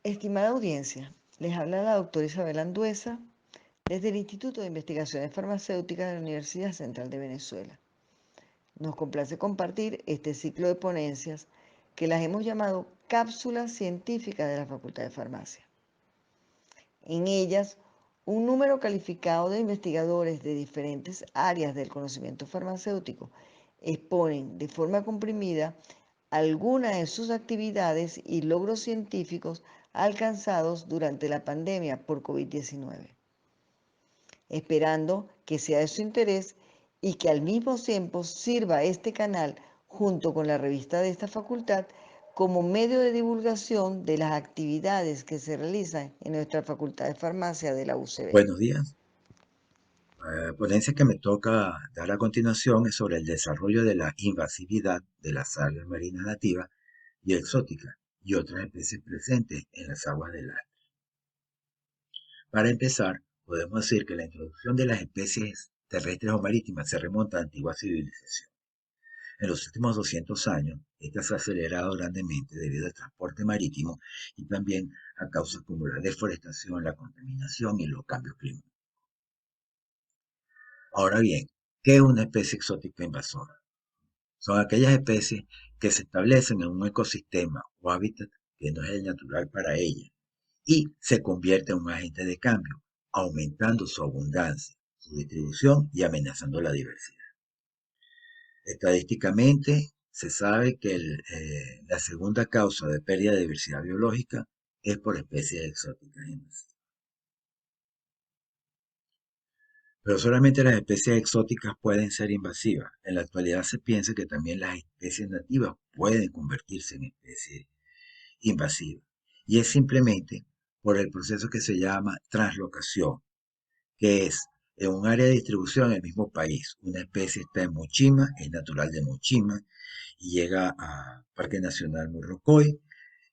Estimada audiencia, les habla la doctora Isabel Anduesa desde el Instituto de Investigaciones Farmacéuticas de la Universidad Central de Venezuela. Nos complace compartir este ciclo de ponencias que las hemos llamado Cápsulas Científicas de la Facultad de Farmacia. En ellas, un número calificado de investigadores de diferentes áreas del conocimiento farmacéutico exponen de forma comprimida algunas de sus actividades y logros científicos alcanzados durante la pandemia por COVID-19, esperando que sea de su interés y que al mismo tiempo sirva este canal junto con la revista de esta facultad como medio de divulgación de las actividades que se realizan en nuestra Facultad de Farmacia de la UCB. Buenos días. La ponencia que me toca dar a continuación es sobre el desarrollo de la invasividad de las algas marinas nativas y exóticas y otras especies presentes en las aguas del Ártico. Para empezar, podemos decir que la introducción de las especies terrestres o marítimas se remonta a antiguas civilizaciones. En los últimos 200 años, esta se ha acelerado grandemente debido al transporte marítimo y también a causas como la deforestación, la contaminación y los cambios climáticos. Ahora bien, ¿qué es una especie exótica invasora? Son aquellas especies que se establecen en un ecosistema o hábitat que no es el natural para ellas y se convierte en un agente de cambio, aumentando su abundancia, su distribución y amenazando la diversidad. Estadísticamente, se sabe que la segunda causa de pérdida de diversidad biológica es por especies exóticas invasivas. Pero solamente las especies exóticas pueden ser invasivas. En la actualidad se piensa que también las especies nativas pueden convertirse en especies invasivas. Y es simplemente por el proceso que se llama translocación, que es en un área de distribución en el mismo país. Una especie está en Mochima, es natural de Mochima, y llega a Parque Nacional Morrocoy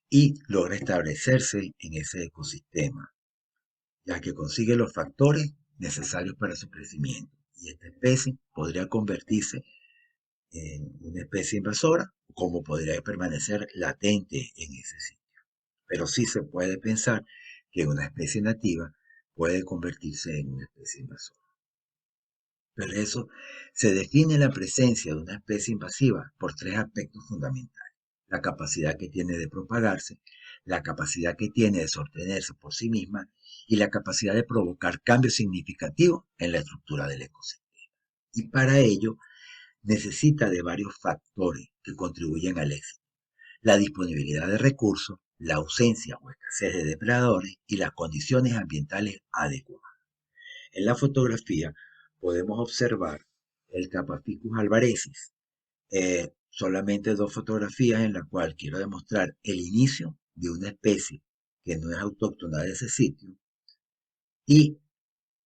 y logra establecerse en ese ecosistema, ya que consigue los factores necesarios para su crecimiento. Y esta especie podría convertirse en una especie invasora, como podría permanecer latente en ese sitio. Pero sí se puede pensar que una especie nativa puede convertirse en una especie invasora. Pero eso se define la presencia de una especie invasiva por tres aspectos fundamentales: la capacidad que tiene de propagarse, la capacidad que tiene de sostenerse por sí misma y la capacidad de provocar cambios significativos en la estructura del ecosistema. Y para ello necesita de varios factores que contribuyen al éxito: la disponibilidad de recursos, la ausencia o escasez de depredadores y las condiciones ambientales adecuadas. En la fotografía podemos observar el Capaficus alvarensis, solamente dos fotografías en las cuales quiero demostrar el inicio de una especie que no es autóctona de ese sitio y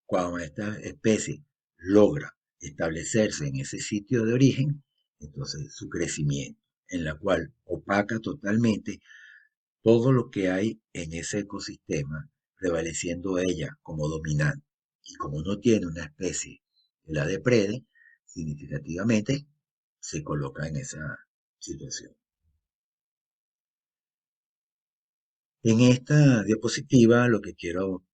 cuando esta especie logra establecerse en ese sitio de origen, entonces su crecimiento, en la cual opaca totalmente todo lo que hay en ese ecosistema, prevaleciendo ella como dominante. Y como no tiene una especie que la deprede, significativamente se coloca en esa situación. En esta diapositiva lo que quiero,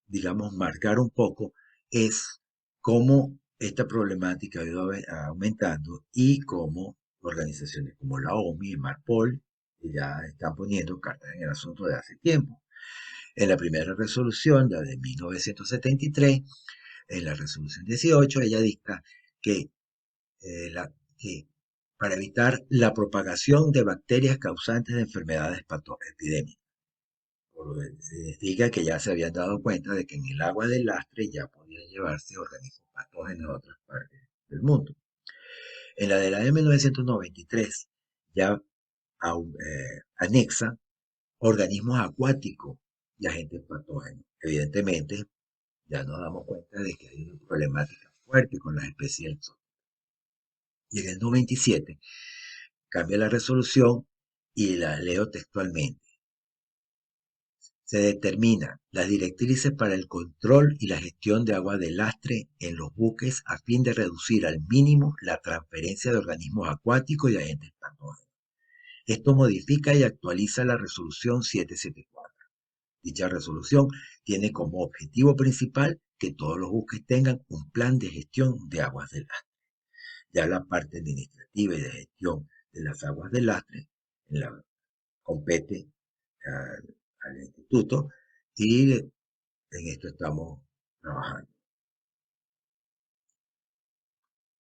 digamos, marcar un poco es cómo esta problemática ha ido aumentando y cómo organizaciones como la OMI y Marpol ya están poniendo cartas en el asunto de hace tiempo. En la primera resolución, la de 1973, en la resolución 18, ella dicta que, que para evitar la propagación de bacterias causantes de enfermedades epidémicas, significa que ya se habían dado cuenta de que en el agua del lastre ya podían llevarse organismos patógenos de otras partes del mundo. En la de la de 1993 ya anexa organismos acuáticos y agentes patógenos. Evidentemente, ya nos damos cuenta de que hay una problemática fuerte con las especies exóticas. Y en el 97 cambia la resolución y la leo textualmente. Se determina las directrices para el control y la gestión de agua de lastre en los buques a fin de reducir al mínimo la transferencia de organismos acuáticos y agentes patógenos. Esto modifica y actualiza la resolución 774. Dicha resolución tiene como objetivo principal que todos los buques tengan un plan de gestión de aguas de lastre. Ya la parte administrativa y de gestión de las aguas de lastre compete al instituto y en esto estamos trabajando.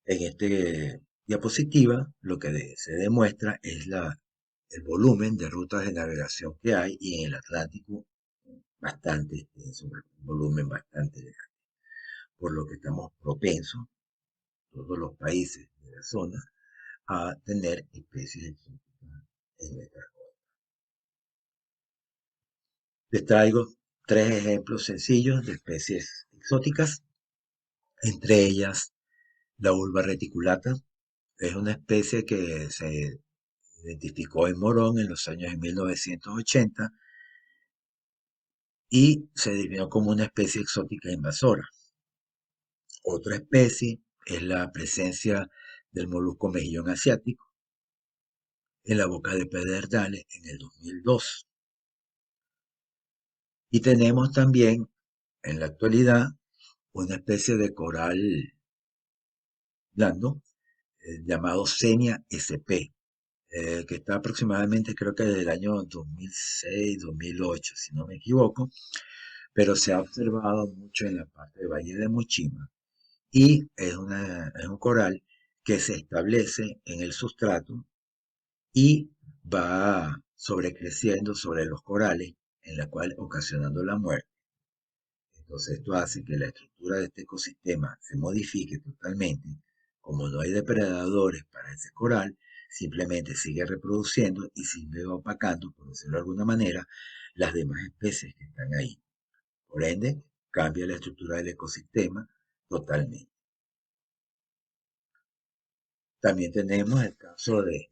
En esta diapositiva lo que se demuestra es el volumen de rutas de navegación que hay y en el Atlántico bastante extenso, un volumen bastante grande, por lo que estamos propensos, todos los países de la zona, a tener especies exóticas en nuestra costa. Les traigo tres ejemplos sencillos de especies exóticas, entre ellas la ulva reticulata. Es una especie que se identificó en Morón en los años de 1980 y se definió como una especie exótica invasora. Otra especie es la presencia del molusco mejillón asiático en la boca de Pedernales en el 2002. Y tenemos también en la actualidad una especie de coral blando llamado Xenia sp, que está aproximadamente creo que desde el año 2006-2008, si no me equivoco, pero se ha observado mucho en la parte de Valle de Mochima y es un coral que se establece en el sustrato y va sobrecreciendo sobre los corales, en la cual ocasionando la muerte. Entonces esto hace que la estructura de este ecosistema se modifique totalmente. Como no hay depredadores para ese coral, simplemente sigue reproduciendo y sigue opacando, por decirlo de alguna manera, las demás especies que están ahí. Por ende, cambia la estructura del ecosistema totalmente. También tenemos el caso de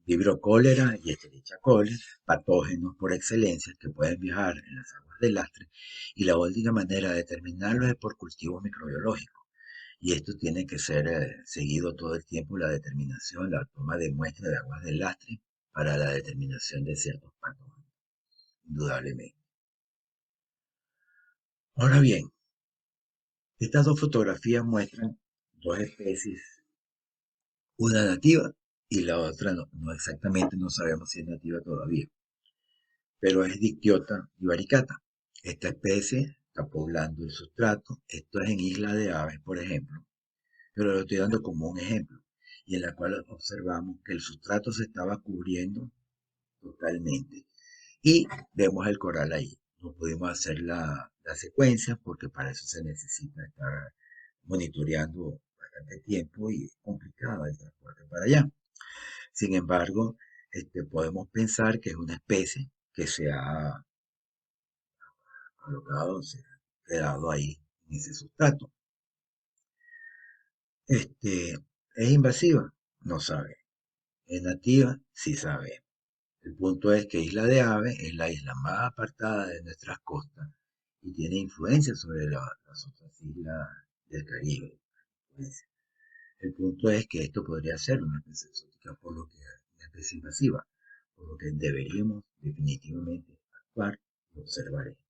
Vibrio cólera y Escherichia coli, patógenos por excelencia que pueden viajar en las aguas del lastre, y la única manera de determinarlos es por cultivo microbiológico. Y esto tiene que ser seguido todo el tiempo, la determinación, la toma de muestras de aguas del lastre para la determinación de ciertos patógenos, indudablemente. Ahora bien, estas dos fotografías muestran dos especies, una nativa y la otra no exactamente, no sabemos si es nativa todavía, pero es Dictyota ibaricata. Esta especie está poblando el sustrato. Esto es en Isla de Aves, por ejemplo, pero lo estoy dando como un ejemplo, y en la cual observamos que el sustrato se estaba cubriendo totalmente. Y vemos el coral ahí. No pudimos hacer la secuencia porque para eso se necesita estar monitoreando bastante tiempo y es complicado el transporte para allá. Sin embargo, podemos pensar que es una especie que se ha colocado, se ha quedado ahí en ese sustrato. ¿Es invasiva? No sabe. ¿Es nativa? Sí sabe. El punto es que Isla de Aves es la isla más apartada de nuestras costas y tiene influencia sobre las otras islas del Caribe. El punto es que esto podría ser una especie exótica, por lo que una especie invasiva, por lo que deberíamos definitivamente actuar y observar esto.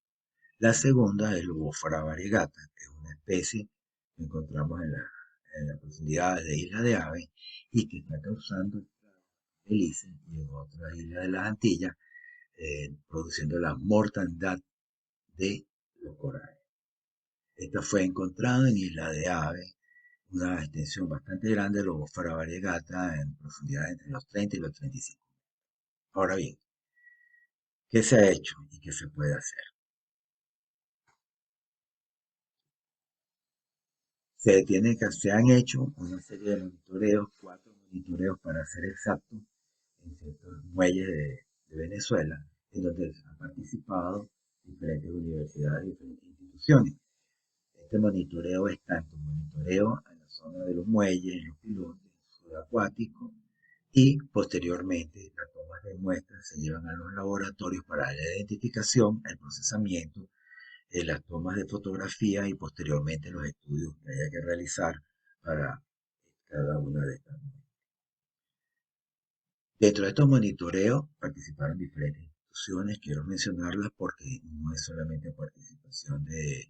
La segunda es Lobófora variegata, que es una especie que encontramos en las profundidades de Isla de Aves y que está causando Belice y en otras islas de las Antillas, produciendo la mortandad de los corales. Esta fue encontrada en Isla de Aves, una extensión bastante grande de Lobófora variegata en profundidad entre los 30 y los 35. Ahora bien, ¿qué se ha hecho y qué se puede hacer? Se han hecho una serie de monitoreos, 4 monitoreos para ser exactos, en ciertos muelles de Venezuela, en donde han participado diferentes universidades y diferentes instituciones. Este monitoreo es tanto monitoreo en la zona de los muelles, en los pilotes, subacuáticos, y posteriormente las tomas de muestras se llevan a los laboratorios para la identificación, el procesamiento, las tomas de fotografía y posteriormente los estudios que haya que realizar para cada una de estas. Dentro de estos monitoreos participaron diferentes instituciones, quiero mencionarlas porque no es solamente participación del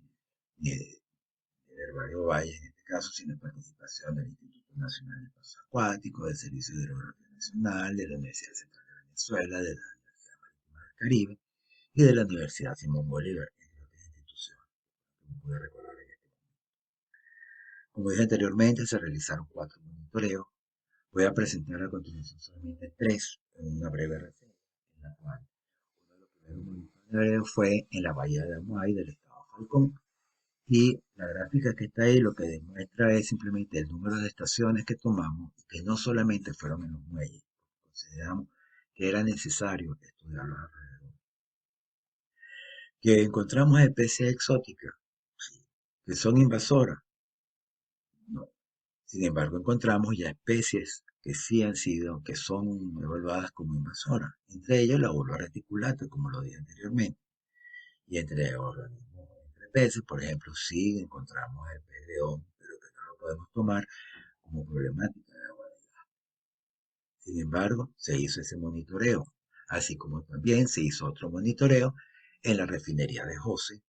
Herbario Valle en este caso, sino participación del Instituto Nacional de Pasos Acuáticos, del Servicio Hidrográfico Nacional, de la Universidad Central de Venezuela, de la Universidad Marítima del Caribe y de la Universidad Simón Bolívar, entre otras instituciones que me pude recordar en este momento. Como dije anteriormente, se realizaron 4 monitoreos. Voy a presentar a continuación solamente 3 en una breve reseña, en la cual uno de los primeros monitoreos fue en la bahía de Amuay del estado Falcón. Y la gráfica que está ahí lo que demuestra es simplemente el número de estaciones que tomamos, que no solamente fueron en los muelles. Consideramos que era necesario estudiarlos alrededor. Que encontramos especies exóticas, sí, que son invasoras, no. Sin embargo, encontramos ya especies que sí han sido, que son evaluadas como invasoras. Entre ellos la vulva reticulata, como lo dije anteriormente. Y entre organismos, entre peces, por ejemplo, sí encontramos el pez león, pero que no lo podemos tomar como problemática de agua. Sin embargo, se hizo ese monitoreo, así como también se hizo otro monitoreo en la refinería de José.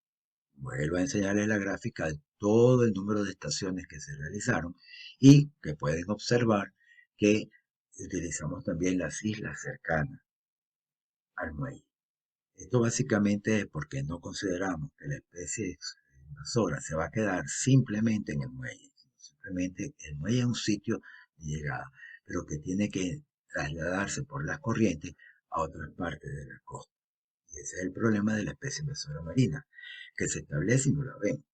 Vuelvo a enseñarles la gráfica de todo el número de estaciones que se realizaron y que pueden observar que utilizamos también las islas cercanas al muelle. Esto básicamente es porque no consideramos que la especie invasora se va a quedar simplemente en el muelle. Simplemente el muelle es un sitio de llegada, pero que tiene que trasladarse por las corrientes a otras partes de la costa. Y ese es el problema de la especie invasora marina, que se establece y no la vemos.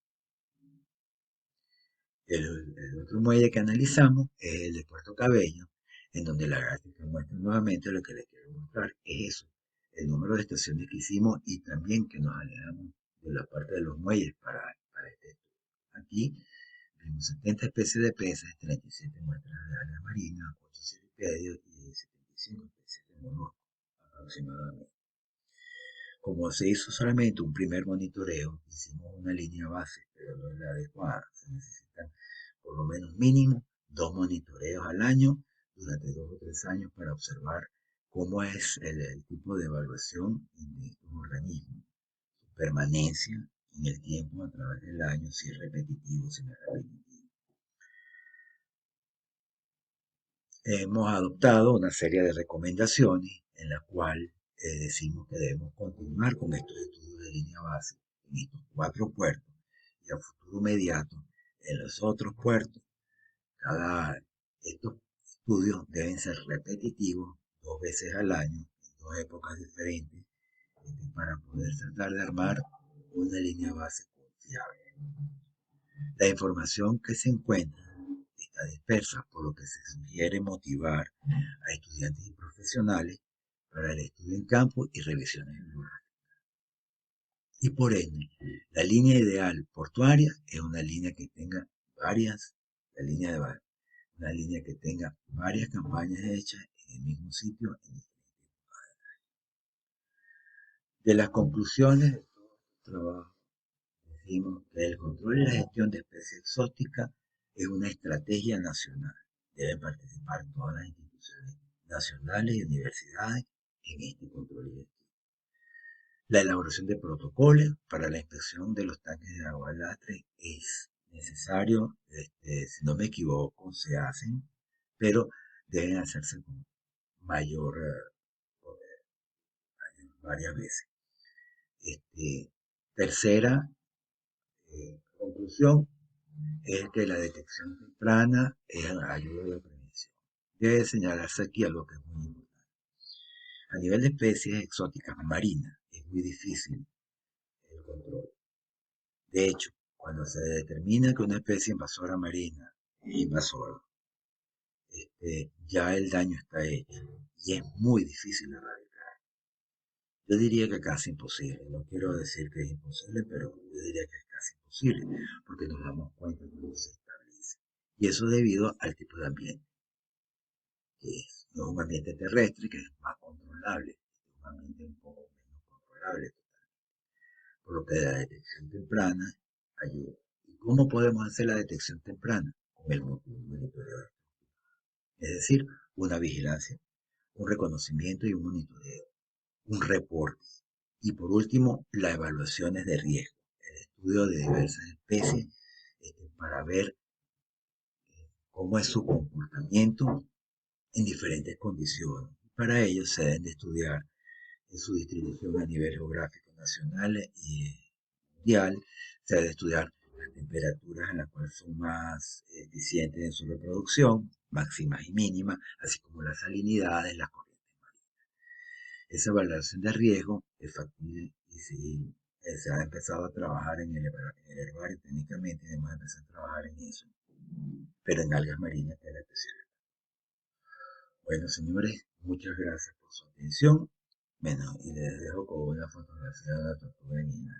El otro muelle que analizamos es el de Puerto Cabello, en donde la gráfica muestra nuevamente lo que les quiero mostrar, es eso, el número de estaciones que hicimos y también que nos alejamos de la parte de los muelles para este estudio. Aquí vimos 70 especies de peces, 37 muestras de algas marinas, 8 cirripedios y 75 especies de moluscos aproximadamente. Como se hizo solamente un primer monitoreo, hicimos una línea base, pero no es la adecuada. Se necesitan por lo menos mínimo 2 monitoreos al año durante 2 o 3 años para observar cómo es el tipo de evaluación de estos organismos, su permanencia en el tiempo a través del año, si es repetitivo, si no es repetitivo. Hemos adoptado una serie de recomendaciones en la cual decimos que debemos continuar con estos estudios de línea base en estos 4 puertos y a futuro inmediato en los otros puertos. Estos estudios deben ser repetitivos 2 veces al año en 2 épocas diferentes para poder tratar de armar una línea base confiable. La información que se encuentra está dispersa, por lo que se sugiere motivar a estudiantes y profesionales para el estudio en campo y revisiones en lugar. Y por ende, la línea ideal portuaria es una línea que tenga la línea de una línea que tenga varias campañas hechas en el mismo sitio. De las conclusiones de todo este trabajo, decimos que el control y la gestión de especies exóticas es una estrategia nacional. Deben participar todas las instituciones nacionales y universidades en este control y gestión. La elaboración de protocolos para la inspección de los tanques de agua lastre es necesario, si no me equivoco, se hacen, pero deben hacerse con mayor poder, varias veces. Tercera conclusión es que la detección temprana ayuda a la prevención. Debe señalarse aquí algo que es muy importante. A nivel de especies exóticas marinas es muy difícil el control. De hecho, cuando se determina que una especie invasora marina es invasora, ya el daño está hecho y es muy difícil erradicar. Yo diría que casi imposible. No quiero decir que es imposible, pero yo diría que es casi imposible porque nos damos cuenta cuando se establece. Y eso debido al tipo de ambiente, que no es un ambiente terrestre, que es más controlable, es un ambiente un poco menos controlable, por lo que la detección temprana ayuda. ¿Y cómo podemos hacer la detección temprana? Con el monitoreo, es decir, una vigilancia, un reconocimiento y un monitoreo. un reporte. Y por último, las evaluaciones de riesgo, el estudio de diversas especies para ver cómo es su comportamiento en diferentes condiciones. Para ello se deben de estudiar su distribución a nivel geográfico nacional y mundial, se debe de estudiar las temperaturas en las cuales son más eficientes en su reproducción, máximas y mínimas, así como las salinidades, las corrientes marinas. Esa evaluación de riesgo es factible y si se ha empezado a trabajar en el herbario técnicamente, hemos empezado a trabajar en eso, pero en algas marinas que es la especialidad. Bueno, señores, muchas gracias por su atención. Bueno, y les dejo con una fotografía de la tortuga niña.